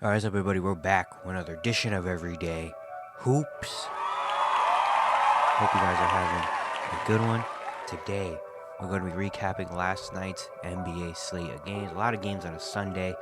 Alright, so everybody, we're back with another edition of Everyday Hoops. Hope you guys are having a good one. Today, we're going to be recapping last night's NBA slate of games. A lot of games on a Sunday,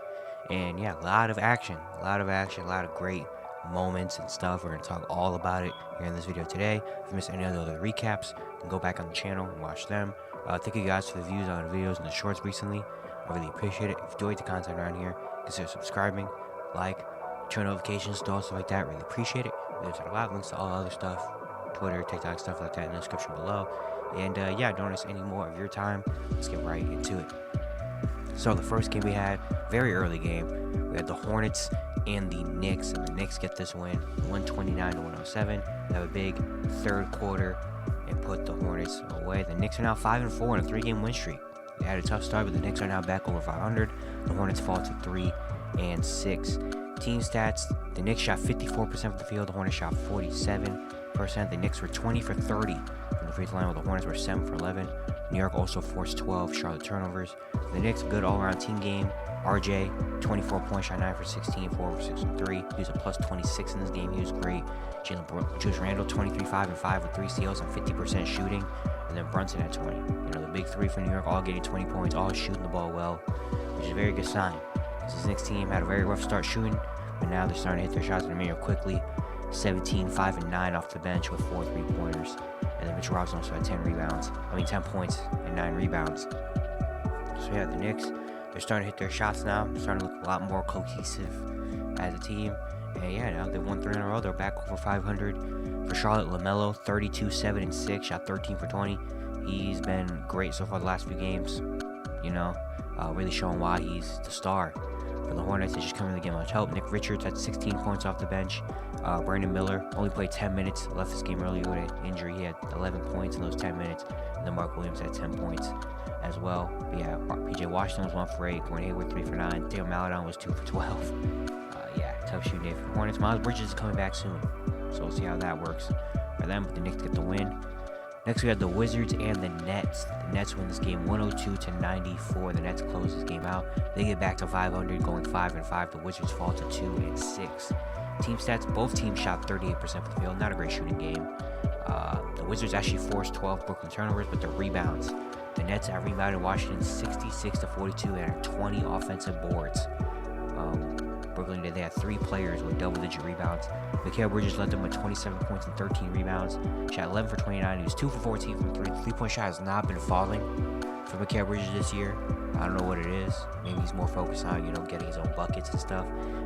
and yeah, a lot of action, a lot of great moments and stuff. We're going to talk all about it here in this video today. If you missed any other recaps, you can go back on the channel and watch them. Thank you guys for the views on the videos and the shorts recently. I really appreciate it. If you enjoyed the content around here, consider subscribing, like, turn notifications to all stuff like that. Really appreciate it. There's a lot of links to all other stuff, Twitter, TikTok, stuff like that in the description below. And yeah, don't waste any more of your time. Let's get right into it. So the first game we had, very early game, we had the Hornets and the Knicks, and the Knicks get this win, 129-107. They have a big third quarter and put the Hornets away. The Knicks are now 5-4 in a 3-game win streak. They had a tough start, but the Knicks are now back over 500. The Hornets fall to 3-6. Team stats: the Knicks shot 54% from the field. The Hornets shot 47%. The Knicks were 20 for 30 from the free throw line, while the Hornets were 7 for 11. New York also forced 12 Charlotte turnovers. The Knicks, good all-around team game. RJ, 24 points, shot 9 for 16, 4 for 6 from 3. He was a plus 26 in this game. He was great. Julius Randle, 23, 5 and 5 with 3 steals and 50% shooting. And then Brunson at 20. The big three for New York, all getting 20 points, all shooting the ball well, which is a very good sign. This Knicks team had a very rough start shooting, but now they're starting to hit their shots in the mirror quickly. 17, 5 and 9 off the bench with 4 3-pointers. And then Mitchell Robinson also had 10 points and 9 rebounds. So yeah, the Knicks, they're starting to hit their shots now, starting to look a lot more cohesive as a team. And yeah, now they won 3 in a row. They're back over 500. For Charlotte, LaMelo, 32, 7 and 6, shot 13 for 20. He's been great so far the last few games. Really showing why he's the star. For the Hornets, they just couldn't really get much help. Nick Richards had 16 points off the bench. Brandon Miller only played 10 minutes, left this game early with an injury. He had 11 points in those 10 minutes. And then Mark Williams had 10 points as well. But yeah, PJ Washington was 1 for 8. Gordon Hayward 3 for 9. Theo Maledon was 2 for 12. Tough shooting day for the Hornets. Miles Bridges is coming back soon, so we'll see how that works for them. But the Knicks get the win. Next, we had the Wizards and the Nets. The Nets win this game 102-94. The Nets close this game out. They get back to 500, going 5-5. The Wizards fall to 2-6. Team stats: both teams shot 38% from the field. Not a great shooting game. The Wizards actually forced 12 Brooklyn turnovers, but the rebounds: the Nets have rebounded Washington 66-42 and had 20 offensive boards. Brooklyn, they had 3 players with double-digit rebounds. Mikal Bridges led them with 27 points and 13 rebounds. Shot 11 for 29. He was 2 for 14 from 3. The three-point shot has not been falling for Mikal Bridges this year. I don't know what it is. Maybe he's more focused on, getting his own buckets and stuff.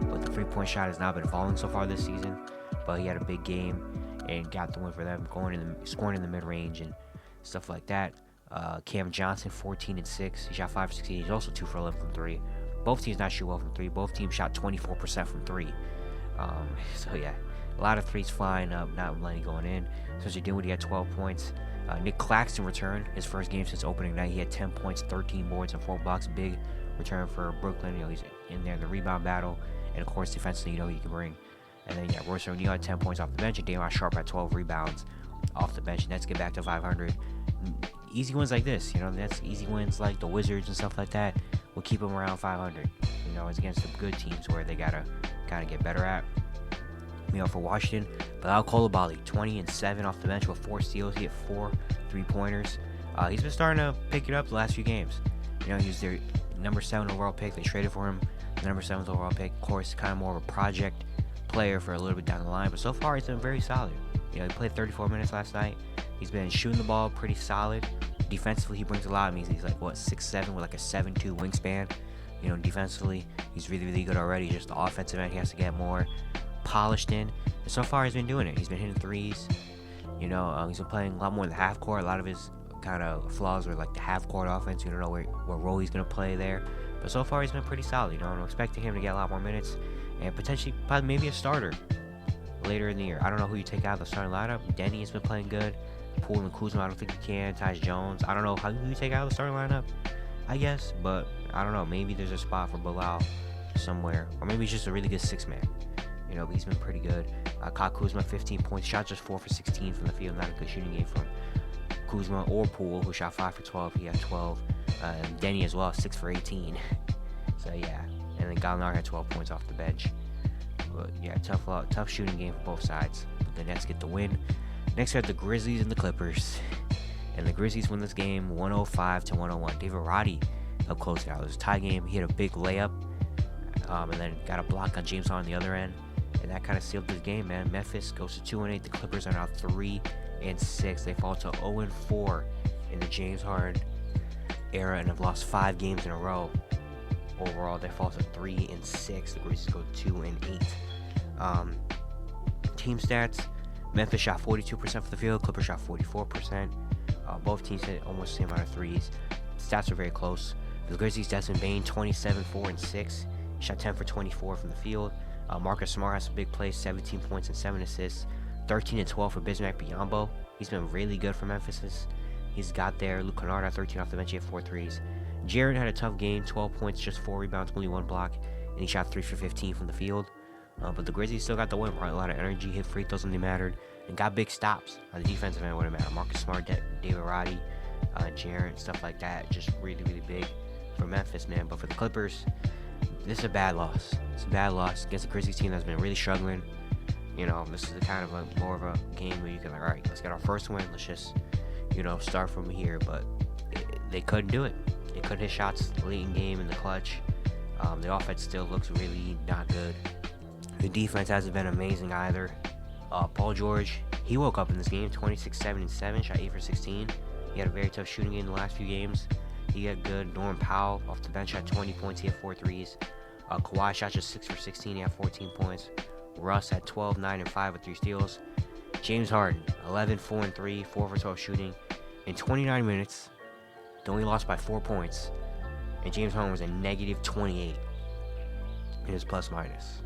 But the three-point shot has not been falling so far this season. But he had a big game and got the win for them, scoring in the mid-range and stuff like that. Cam Johnson, 14 and 6. He shot 5 for 16. He's also 2 for 11 from 3. Both teams not shoot well from 3. Both teams shot 24% from 3. So yeah, a lot of threes flying up, not many going in. Spencer Dinwiddie had 12 points. Nick Claxton returned his first game since opening night. He had 10 points, 13 boards, and 4 blocks. Big return for Brooklyn. He's in there in the rebound battle, and of course defensively, he can bring. And then Royce O'Neal had 10 points off the bench, and Day'Ron Sharpe had 12 rebounds off the bench. Nets get back to 500. Easy wins like this, that's easy wins like the Wizards and stuff like that will keep them around 500. It's against the good teams where they gotta kind of get better at. For Washington, Bilal Coulibaly, 20 and 7 off the bench with 4 steals. He had 4 3-pointers. He's been starting to pick it up the last few games. He was their number 7 overall pick. They traded for him, the number 7th overall pick. Of course, kind of more of a project player for a little bit down the line, but so far he's been very solid. He played 34 minutes last night. He's been shooting the ball pretty solid. Defensively, he brings a lot. He's like 6'7" with like a 7'2" wingspan. Defensively, he's really, really good already. Just the offensive end, he has to get more polished in. And so far, he's been doing it. He's been hitting threes. He's been playing a lot more in the half court. A lot of his kind of flaws were like the half court offense. You don't know what role he's gonna play there. But so far, he's been pretty solid. I'm expecting him to get a lot more minutes and potentially, probably maybe a starter later in the year. I don't know who you take out of the starting lineup. Denny has been playing good. Poole and Kuzma, I don't think you can. Tyus Jones, I don't know who you take out of the starting lineup, I guess, but I don't know. Maybe there's a spot for Bilal somewhere, or maybe he's just a really good 6-man. But he's been pretty good. Kyle Kuzma, 15 points, shot just 4 for 16 from the field. Not a good shooting game from Kuzma or Poole, who shot 5 for 12. He had 12. And Denny as well, 6 for 18. So yeah, and then Gallinari had 12 points off the bench. But yeah, tough shooting game for both sides. But the Nets get the win. Next, we have the Grizzlies and the Clippers. And the Grizzlies win this game 105-101. David Roddy helped close it out. It was a tie game. He had a big layup. And then got a block on James Harden on the other end. And that kind of sealed this game, man. Memphis goes to 2-8. The Clippers are now 3-6. They fall to 0-4 in the James Harden era and have lost 5 games in a row. Overall, they fall to 3-6. The Grizzlies go 2-8. Team stats: Memphis shot 42% from the field. Clippers shot 44%. Both teams hit almost the same amount of threes. Stats are very close. The Grizzlies, Desmond Bane, 27, 4, and 6. He shot 10 for 24 from the field. Marcus Smart has a big play, 17 points and 7 assists. 13 and 12 for Bismack Biyombo. He's been really good for Memphis. He's got there. Luke Kennard had 13 off the bench. He had 4 threes. Jared had a tough game, 12 points, just 4 rebounds, only 1 block, and he shot 3 for 15 from the field. But the Grizzlies still got the win, brought a lot of energy, hit free throws when they mattered, and got big stops on the defensive end when it mattered. Marcus Smart, David Roddy, Jared, stuff like that, just really, really big for Memphis, man. But for the Clippers, this is a bad loss. It's a bad loss against a Grizzlies team that's been really struggling. You know, this is kind of more of a game where you can, like, all right, let's get our first win. Let's just, start from here. But they couldn't do it. They couldn't hit shots late in game in the clutch. The offense still looks really not good. The defense hasn't been amazing either. Paul George, he woke up in this game, 26, 7, and 7, shot 8 for 16. He had a very tough shooting game in the last few games. He got good. Norman Powell off the bench had 20 points. He had 4 threes. Kawhi shot just 6 for 16. He had 14 points. Russ had 12, 9, and 5 with 3 steals. James Harden, 11, 4, and 3, 4 for 12 shooting. In 29 minutes, they only lost by 4 points. And James Harden was a negative 28 in his plus minus.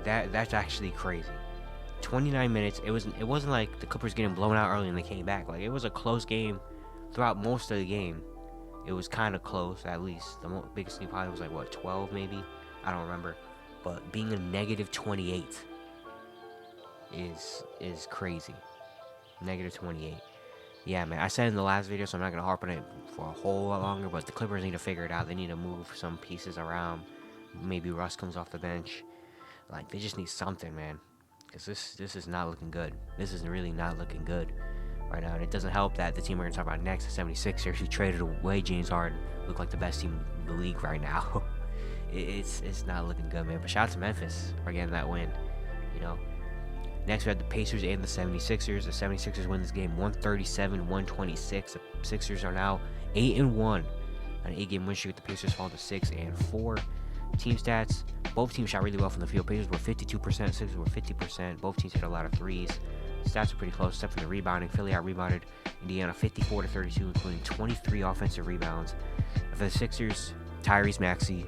That's actually crazy. 29 minutes. It wasn't like the Clippers getting blown out early and they came back. Like, it was a close game throughout most of the game. It was kind of close, at least. The biggest thing probably was like 12 maybe. I don't remember. But being a negative 28 is crazy. Negative 28. Yeah, man. I said in the last video, so I'm not gonna harp on it for a whole lot longer. But the Clippers need to figure it out. They need to move some pieces around. Maybe Russ comes off the bench. Like, they just need something, man. Because this is not looking good. This is really not looking good right now. And it doesn't help that the team we're going to talk about next, the 76ers, who traded away James Harden, look like the best team in the league right now. It's not looking good, man. But shout out to Memphis for getting that win, Next, we have the Pacers and the 76ers. The 76ers win this game 137-126. The Sixers are now 8-1 on an 8-game win streak. The Pacers fall to 6-4. Team stats: both teams shot really well from the field. Pacers were 52%, Sixers were 50%. Both teams hit a lot of threes. Stats are pretty close, except for the rebounding. Philly out-rebounded Indiana 54-32, including 23 offensive rebounds. And for the Sixers, Tyrese Maxey.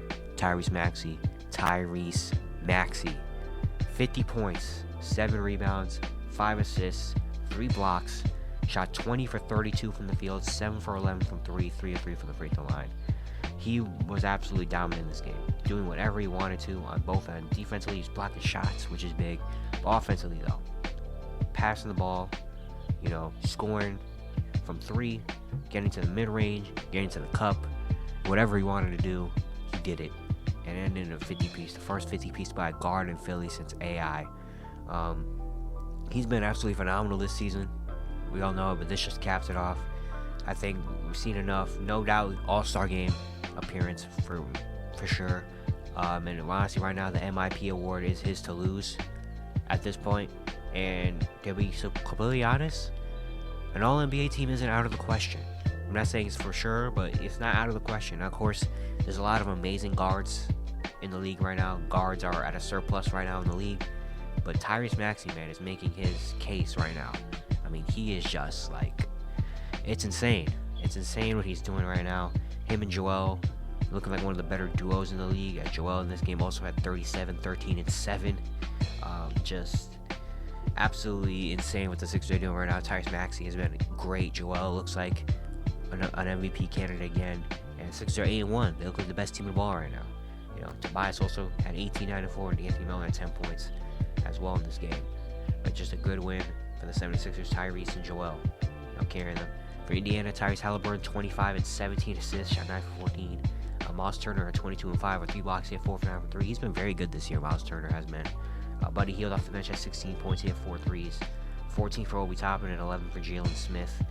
50 points, 7 rebounds, 5 assists, 3 blocks. Shot 20 for 32 from the field, 7 for 11 from 3, 3 of 3 from the free throw line. He was absolutely dominant in this game, doing whatever he wanted to on both ends. Defensively, he's blocking shots, which is big. But offensively, though, passing the ball, scoring from 3, getting to the mid-range, getting to the cup, whatever he wanted to do, he did it. And ended in a 50-piece, the first 50-piece by a guard in Philly since AI. He's been absolutely phenomenal this season. We all know it, but this just caps it off. I think we've seen enough. No doubt, All-Star game appearance for sure. And honestly, right now, the MIP award is his to lose at this point. And to be completely honest, an All-NBA team isn't out of the question. I'm not saying it's for sure, but it's not out of the question. Now, of course, there's a lot of amazing guards in the league right now. Guards are at a surplus right now in the league. But Tyrese Maxey, man, is making his case right now. I mean, he is just like, it's insane. It's insane what he's doing right now. Him and Joel looking like one of the better duos in the league. Joel in this game also had 37, 13, and 7. Just absolutely insane what the Sixers are doing right now. Tyrese Maxey has been great. Joel looks like an MVP candidate again. And the Sixers are 8-1. They look like the best team in the ball right now. Tobias also had 18, 9, and 4, and Anthony Melton had 10 points as well in this game. But just a good win for the 76ers, Tyrese and Joel carrying them. For Indiana, Tyrese Halliburton, 25 and 17 assists, shot 9 for 14. Miles Turner at 22-5 with 3 blocks. He had 4 for 9 from 3. He's been very good this year, Miles Turner has been. Buddy Hield off the bench at 16 points. He had 4 threes. 14 for Obi Toppin and 11 for Jalen Smith.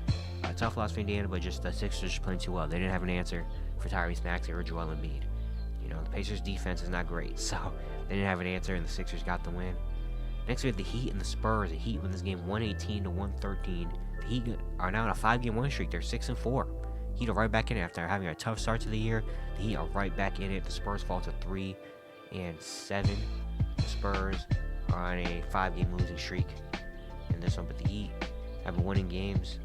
Tough loss for Indiana, but just the Sixers just playing too well. They didn't have an answer for Tyrese, Maxey, or Joel Embiid. You know, the Pacers' defense is not great, so they didn't have an answer, and the Sixers got the win. Next, we have the Heat and the Spurs. The Heat win this game 118-113. The Heat are now on a 5-game win streak. They're 6-4. Heat are right back in it after having a tough start to the year. The Heat are right back in it. The Spurs fall to 3-7. The Spurs are on a 5-game losing streak in this one, but the Heat have been winning games.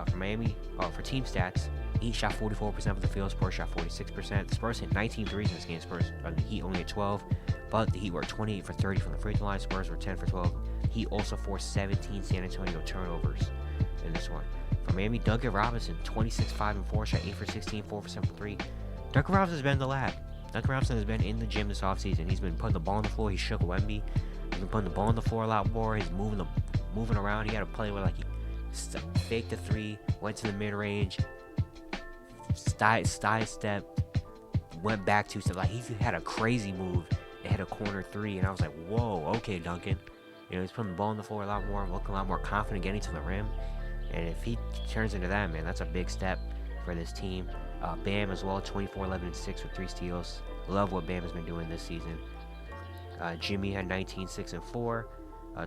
For Miami, for team stats, Heat shot 44% from the field. Spurs shot 46%. The Spurs hit 19 threes in this game. The Heat only had 12, but the Heat were 28 for 30 from the free throw line. Spurs were 10 for 12. Heat also forced 17 San Antonio turnovers in this one. For Miami, Duncan Robinson, 26-5-4, shot 8 for 16, 4 for 7 for 3. Duncan Robinson has been in the lab. Duncan Robinson has been in the gym this offseason. He's been putting the ball on the floor. He shook Wemby. He's been putting the ball on the floor a lot more. He's moving around. He had a play where he faked the 3, went to the mid-range, step, went back 2 steps. He had a crazy move and hit a corner 3, and I was like, whoa, okay, Duncan. He's putting the ball on the floor a lot more, looking a lot more confident getting to the rim. And if he turns into that, man, that's a big step for this team. Bam as well, 24-11-6 with 3 steals. Love what Bam has been doing this season. Jimmy had 19-6-4.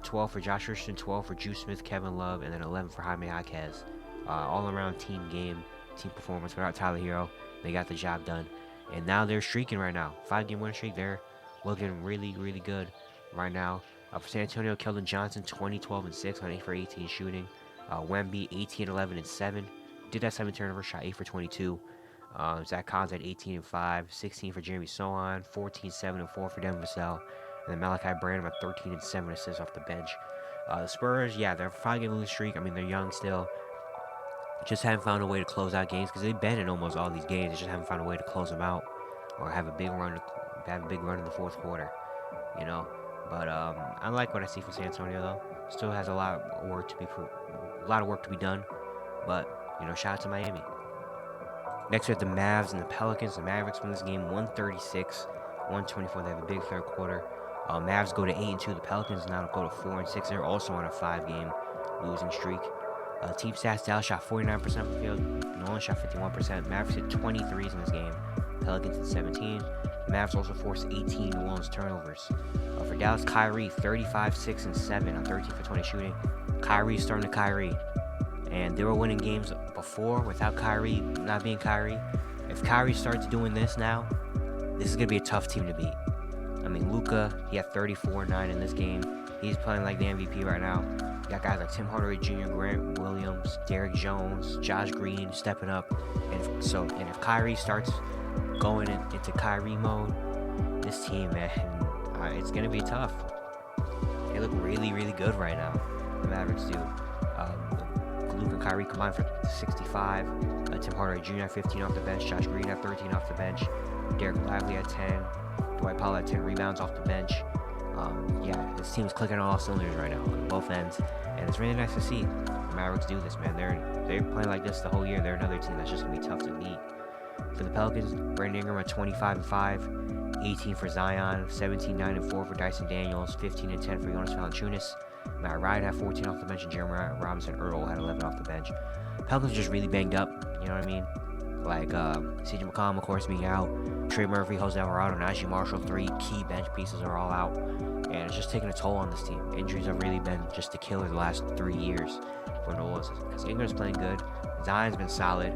12 for Josh Richardson, 12 for Juice Smith, Kevin Love, and then 11 for Jaime Jaquez. All-around team game, team performance. Without Tyler Hero, they got the job done. And now they're streaking right now. 5-game win streak. They're looking really, really good right now. For San Antonio, Keldon Johnson, 20-12-6 on 8 for 18 shooting. Wemby, 18-11-7. Did have 7 turnovers, shot 8 for 22. Zach Collins at 18-5, 16 for Jeremy Sohan, 14-7-4 for Devin Vassell. And then Malachi Branham at 13-7 assists off the bench. The Spurs, yeah, they're 5-game losing streak. I mean, they're young still. Just haven't found a way to close out games because they've been in almost all these games. They just haven't found a way to close them out or have a big run in the fourth quarter, But I like what I see from San Antonio though. Still has a lot of work to be done. But shout out to Miami. Next we have the Mavs and the Pelicans. The Mavericks win this game 136-124. They have a big third quarter. Mavs go to 8-2. The Pelicans now go to 4-6. They're also on a 5-game losing streak. Team stats: Dallas shot 49% from the field. New Orleans shot 51%. Mavericks hit 23s in this game. Pelicans hit 17. The Mavs also forced 18 New Orleans turnovers. For Dallas, Kyrie 35-6-7 on 13 for 20 shooting. Kyrie's starting to Kyrie. And they were winning games before without Kyrie not being Kyrie. If Kyrie starts doing this now, this is going to be a tough team to beat. I mean, Luka, he had 34-9 in this game. He's playing like the MVP right now. You got guys like Tim Hardaway Jr., Grant Williams, Derrick Jones, Josh Green stepping up. And if Kyrie starts going into Kyrie mode, this team, man, it's going to be tough. They look really, really good right now. The Mavericks do. Luka and Kyrie combined for 65. Tim Hardaway Jr. had 15 off the bench. Josh Green had 13 off the bench. Derek Lively had 10. Dwight Powell had 10 rebounds off the bench. This team is clicking on all cylinders right now on both ends, and it's really nice to see the Mavericks do this, man. They're playing like this the whole year. They're another team that's just gonna be tough to beat. For the Pelicans, Brandon Ingram at 25-5, 18 for Zion, 17-9-4 for Dyson Daniels, 15-10 for Jonas Valanciunas. Matt Ryan had 14 off the bench, and Jeremiah Robinson-Earl had 11 off the bench. Pelicans are just really banged up, you know what I mean? Like CJ McCollum, of course, being out. Trey Murphy, Jose Alvarado, Najee Marshall, 3 key bench pieces are all out. And it's just taking a toll on this team. Injuries have really been just the killer the last 3 years for New Orleans. Because Ingram's playing good. Zion's been solid.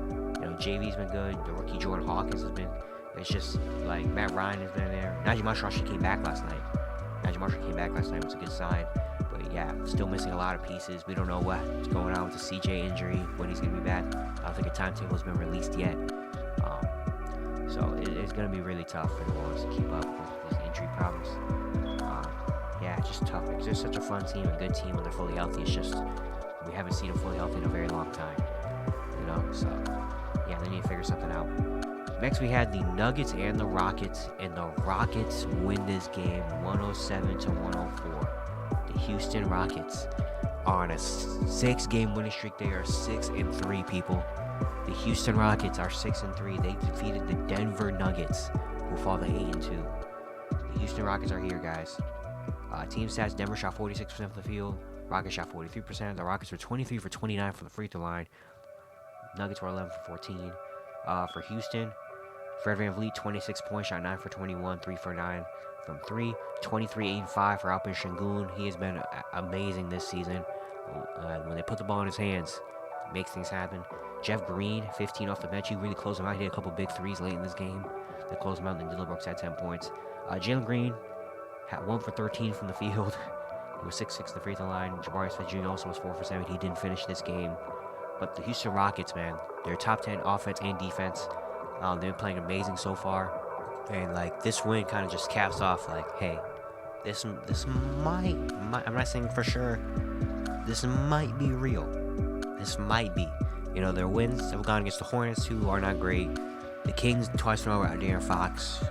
JV's been good. The rookie Jordan Hawkins has been. It's just like Matt Ryan has been there. Najee Marshall actually came back last night. It was a good sign. But yeah, still missing a lot of pieces. We don't know what's going on with the CJ injury, when he's going to be back. I don't think a timetable has been released yet. So it's going to be really tough for New Orleans to keep up with these injury problems. It's just tough because they're such a fun team, a good team when they're fully healthy. It's just we haven't seen them fully healthy in a very long time. So yeah, they need to figure something out. Next, we had the Nuggets and the Rockets, and the Rockets win this game 107-104. The Houston Rockets are on a 6-game winning streak. They are 6-3, people. The Houston Rockets are 6-3. They defeated the Denver Nuggets, who fall to 8-2. The Houston Rockets are here, guys. Team stats: Denver shot 46% from the field. Rockets shot 43%. The Rockets were 23 for 29 from the free throw line. Nuggets were 11 for 14. For Houston, Fred VanVleet, 26 points, shot 9 for 21, 3 for 9 from 3. 23-8-5 for Alperen Sengun. He has been amazing this season. When they put the ball in his hands, makes things happen. Jeff Green, 15 off the bench. He really closed him out. He hit a couple big threes late in this game. They closed him out, and then Dylan Brooks had 10 points. Jalen Green had 1 for 13 from the field. He was 6-6 the free throw line. Jabari Smith Jr. also was 4 for 7. He didn't finish this game. But the Houston Rockets, man, they're top 10 offense and defense. They've been playing amazing so far. And, like, this win kind of just caps off, like, hey, this might, I'm not saying for sure, this might be real. This might be. You know, their wins have gone against the Hornets, who are not great. The Kings, twice in a row, without De'Aaron Fox.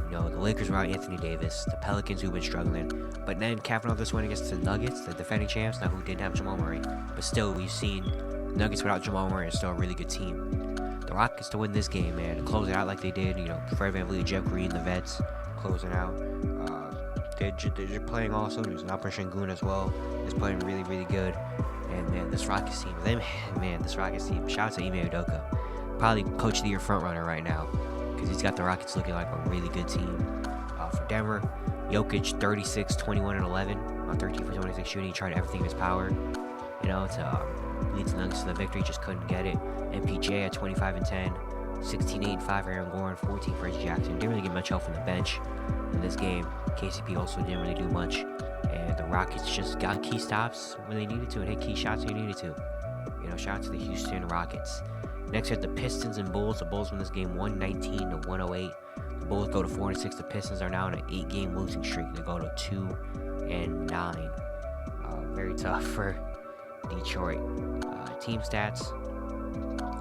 You know, the Lakers without Anthony Davis. The Pelicans, who've been struggling. But then capping off this win against the Nuggets, the defending champs, now who didn't have Jamal Murray. But still, we've seen Nuggets without Jamal Murray is still a really good team. The Rockets to win this game, man, to close it out like they did. You know, Fred VanVleet, Jeff Green, the vets, closing out. They're playing also. There's an Alperen Sengun as well. Is playing really, really good. And, man, this Rockets team, shout out to Ime Udoka. Probably Coach of the Year frontrunner right now, because he's got the Rockets looking like a really good team. For Denver, Jokic, 36, 21, and 11 on 13 for 26 shooting. He tried everything in his power, you know, to lead the Nuggets to the victory. Just couldn't get it. MPJ at 25 and 10, 16, 8, and 5 for Aaron Gordon, 14 for Reggie Jackson. Didn't really get much help from the bench in this game. KCP also didn't really do much. And the Rockets just got key stops when they needed to and hit key shots when they needed to. You know, shout out to the Houston Rockets. Next, we have the Pistons and Bulls. The Bulls win this game 119 to 108. The Bulls go to 4-6. The Pistons are now on an 8-game losing streak. They go to 2-9. Very tough for Detroit. Team stats: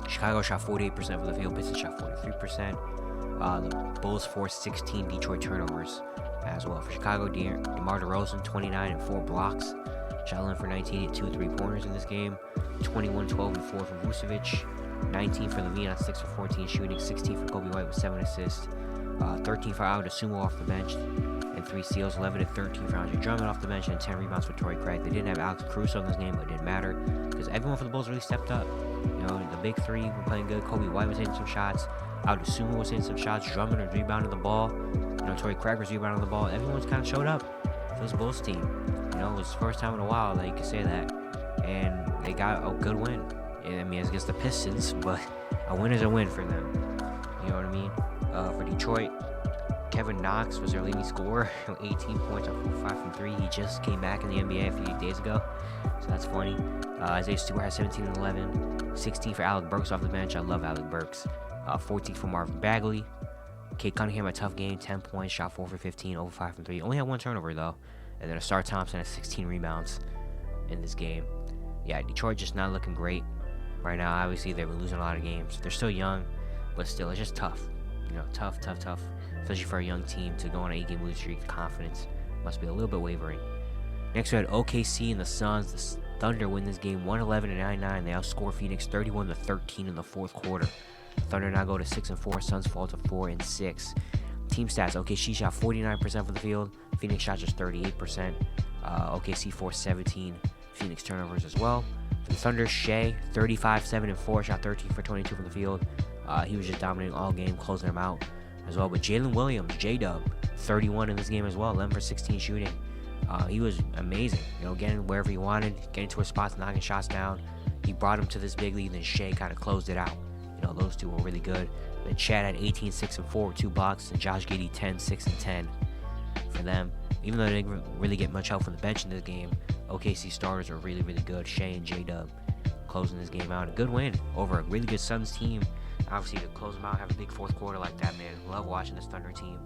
Chicago shot 48% from the field. Pistons shot 43%. The Bulls forced 16 Detroit turnovers as well. For Chicago, DeMar DeRozan, 29 and 4 blocks. Shot 11 for 19 at 2 3-pointers in this game. 21, 12, and 4 for Vucevic. 19 for Levine on 6 for 14 shooting. 16 for Kobe White with 7 assists. 13 for Adesumo off the bench and 3 steals. 11 and 13 for Andre Drummond off the bench and 10 rebounds for Torrey Craig. They didn't have Alex Caruso in this game, but it didn't matter because everyone for the Bulls really stepped up. You know, the big three were playing good. Kobe White was hitting some shots. Adesumo was hitting some shots. Drummond was rebounding the ball. You know, Torrey Craig was rebounding the ball. Everyone's kind of showed up for this Bulls team. You know, it was the first time in a while that you could say that. And they got a good win. I mean, it's against the Pistons, but a win is a win for them. You know what I mean? For Detroit, Kevin Knox was their leading scorer, 18 points on 5 from 3. He just came back in the NBA a few days ago, so that's funny. Isaiah Stewart has 17 and 11, 16 for Alec Burks off the bench. I love Alec Burks. 14 for Marvin Bagley. Kate Cunningham had a tough game, 10 points, shot 4 for 15, over 5 from 3. Only had 1 turnover though, and then Asar Thompson has 16 rebounds in this game. Yeah, Detroit just not looking great right now. Obviously, they were losing a lot of games. They're still young, but still, it's just tough. You know, tough. Especially for a young team to go on an 8-game losing streak. The confidence must be a little bit wavering. Next, we had OKC and the Suns. The Thunder win this game 111 to 99. They outscore Phoenix 31 to 13 in the fourth quarter. Thunder now go to 6-4. Suns fall to 4-6. Team stats: OKC shot 49% from the field. Phoenix shot just 38%. OKC forced 17 Phoenix turnovers as well. For the Thunder, Shea, 35, 7, and 4, shot 13 for 22 from the field. He was just dominating all game, closing them out as well. But Jalen Williams, J-Dub, 31 in this game as well, 11 for 16 shooting. He was amazing, you know, getting wherever he wanted, getting to his spots, knocking shots down. He brought him to this big lead, and then Shea kind of closed it out. You know, those two were really good. Then Chad had 18, 6, and 4 with 2 blocks, and Josh Giddey 10, 6, and 10 for them. Even though they didn't really get much help from the bench in this game, OKC starters are really, really good. Shea and J-Dub closing this game out. A good win over a really good Suns team. Obviously, to close them out, have a big fourth quarter like that, man. Love watching this Thunder team.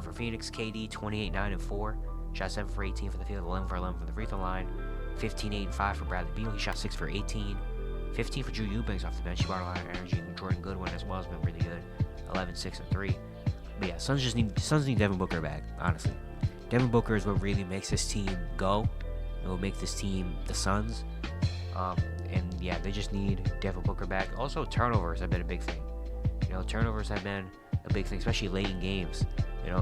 For Phoenix, KD, 28, 9, and 4. Shot 7 for 18 for the field, 11 for 11 from the free throw line. 15, 8, and 5 for Bradley Beal. He shot 6 for 18. 15 for Drew Eubanks off the bench. He brought a lot of energy. And Jordan Goodwin as well has been really good. 11, 6, and 3. But yeah, Suns need Devin Booker back, honestly. Devin Booker is what really makes this team go. It will make this team the Suns. And yeah, they just need Devin Booker back. Also, turnovers have been a big thing. Turnovers have been a big thing, especially late in games. It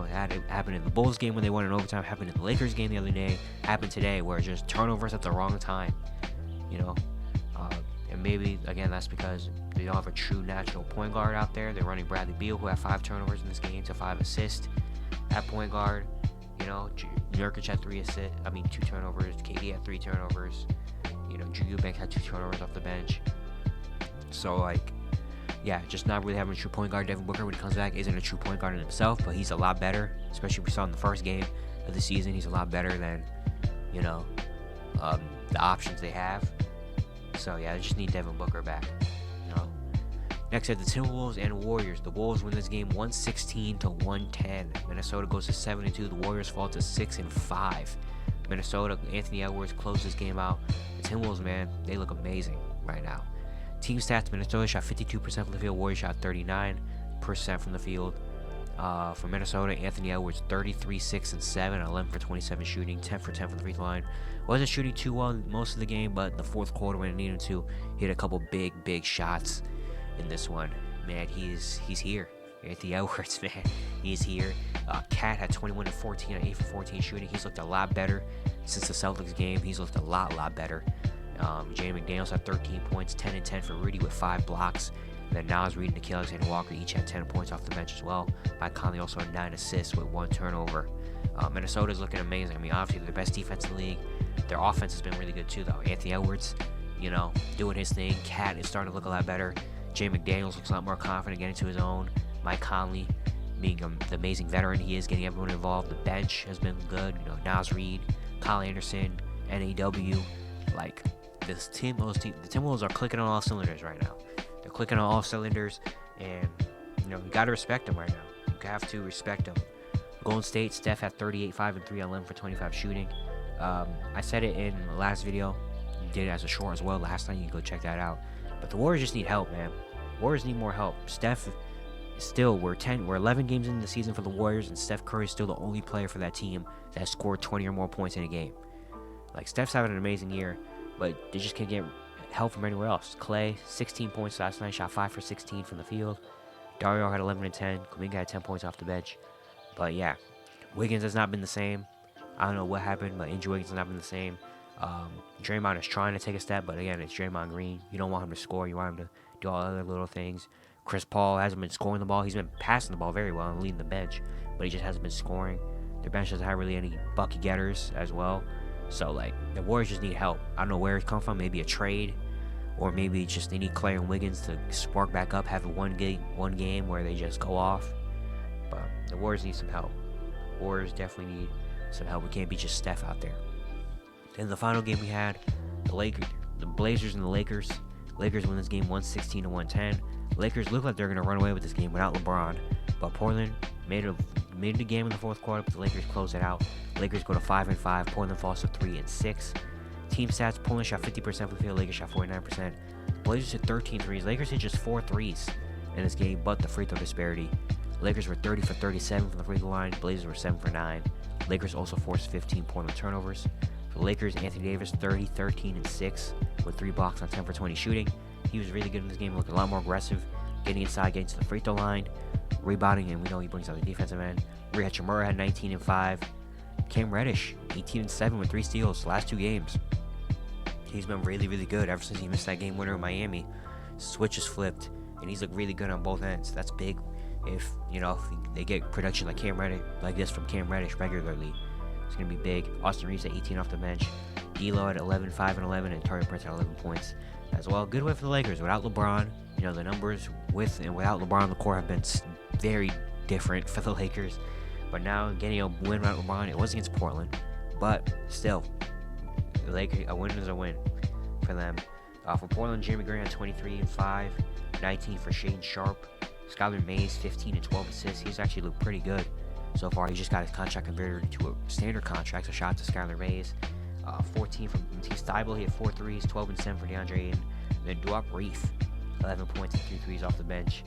happened in the Bulls game when they won in overtime, happened in the Lakers game the other day, happened today, where just turnovers at the wrong time. And maybe, again, that's because they don't have a true natural point guard out there. They're running Bradley Beal, who had 5 turnovers in this game to 5 assists at point guard. Nurkic had 2 turnovers. KD had 3 turnovers. Drew Eubanks had 2 turnovers off the bench. So, just not really having a true point guard. Devin Booker, when he comes back, isn't a true point guard in himself, but he's a lot better. Especially we saw in the first game of the season, he's a lot better than, the options they have. So, yeah, they just need Devin Booker back. Next at the Timberwolves and Warriors. The Wolves win this game 116-110. Minnesota goes to 7-2. The Warriors fall to 6-5. Minnesota, Anthony Edwards closed this game out. The Timberwolves, man, they look amazing right now. Team stats: Minnesota shot 52% from the field. Warriors shot 39% from the field. For Minnesota, Anthony Edwards 33, 6, and 7, 11 for 27 shooting, 10 for 10 from the free throw line. Wasn't shooting too well most of the game, but in the fourth quarter when it needed to, he hit a couple big shots in this one. Man, he's here. Anthony Edwards, man, he's here. Cat had 21 and 14 on 8 for 14 shooting. He's looked a lot better since the Celtics game. He's looked a lot better. Jaden McDaniels had 13 points, 10 and 10 for Rudy with 5 blocks. And then Nas Reed and Nickeil Alexander-Walker each had 10 points off the bench as well. Mike Conley also had 9 assists with 1 turnover. Minnesota's looking amazing. I mean, obviously they're the best defense in the league. Their offense has been really good too, though. Anthony Edwards, doing his thing. Cat is starting to look a lot better. Jaden McDaniels looks a lot more confident, getting to his own. Mike Conley, being the amazing veteran he is, getting everyone involved. The bench has been good. Nas Reed, Kyle Anderson, NAW. The Timberwolves are clicking on all cylinders right now. They're clicking on all cylinders, and you got to respect them right now. You have to respect them. Golden State, Steph had 38, 5 and 3, 11 for 25 shooting. I said it in the last video. You did it as a short as well last time. You can go check that out. But the Warriors just need help, man. Warriors need more help. Steph, still, we're 11 games into the season for the Warriors, and Steph Curry is still the only player for that team that has scored 20 or more points in a game. Steph's having an amazing year, but they just can't get help from anywhere else. Clay, 16 points last night, shot 5 for 16 from the field. Dario had 11 and 10. Kuminga had 10 points off the bench. But yeah, Wiggins has not been the same. I don't know what happened, but Andrew Wiggins has not been the same. Draymond is trying to take a step, but again, it's Draymond Green. You don't want him to score. You want him to do all other little things. Chris Paul hasn't been scoring the ball. He's been passing the ball very well and leading the bench, but he just hasn't been scoring. Their bench doesn't have really any bucket getters as well. So, the Warriors just need help. I don't know where it's come from. Maybe a trade, or maybe just they need Clay and Wiggins to spark back up, have one game where they just go off. But the Warriors need some help. Warriors definitely need some help. We can't be just Steph out there. Then the final game we had, the Blazers and the Lakers. Lakers win this game 116-110. Lakers look like they're going to run away with this game without LeBron, but Portland made it a game in the fourth quarter, but the Lakers close it out. Lakers go to 5-5. Portland falls to 3-6. Team stats: Portland shot 50% from the field. Lakers shot 49%. Blazers hit 13 threes. Lakers hit just 4 threes in this game, but the free throw disparity. Lakers were 30 for 37 from the free throw line. Blazers were 7 for 9. Lakers also forced 15 Portland turnovers. For the Lakers, Anthony Davis 30, 13, and 6 with 3 blocks on 10 for 20 shooting. He was really good in this game, looking a lot more aggressive, getting inside, getting to the free throw line, rebounding, and we know he brings out the defensive end. Rui Hachimura had 19 and 5. Cam Reddish 18 and 7 with 3 steals last 2 games. He's been really good ever since he missed that game winner in Miami. Switch is flipped, and he's looked really good on both ends. That's big. If they get production like this from Cam Reddish regularly, it's gonna be big. Austin Reeves at 18 off the bench. D'Lo at 11, 5 and 11, and Taurean Prince at 11 points as well. Good win for the Lakers. Without LeBron, the numbers with and without LeBron on the court have been very different for the Lakers. But now getting a win without LeBron, it was against Portland, but still, the Lakers, a win is a win for them. For Portland, Jeremy Green had 23 and 5, 19 for Shaden Sharp. Skylar Mays 15 and 12 assists. He's actually looked pretty good so far. He just got his contract converted to a standard contract, so shout out to Skylar Mays. 14 from Matisse Thybulle. He had 4 threes, 12 and 7 for DeAndre Ayton. And then Duop Reef, 11 points and 3 threes off the bench.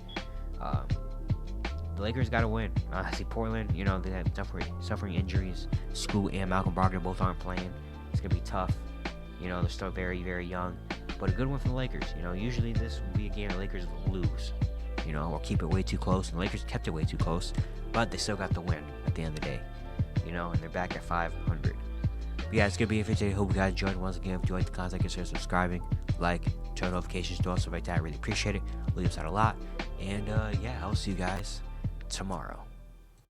The Lakers got to win. I see Portland, they have suffering injuries. Scoot and Malcolm Brogdon both aren't playing. It's going to be tough. They're still very young. but a good one for the Lakers. Usually this would be a game the Lakers lose, or keep it way too close. And the Lakers kept it way too close, but they still got the win at the end of the day, and they're back at 500. But yeah, it's going to be it for today. Hope you guys enjoyed. Once again, if you like the content, consider subscribing, like, turn notifications to all, stuff like that. I really appreciate it. Really helps out a lot. And yeah, I'll see you guys tomorrow.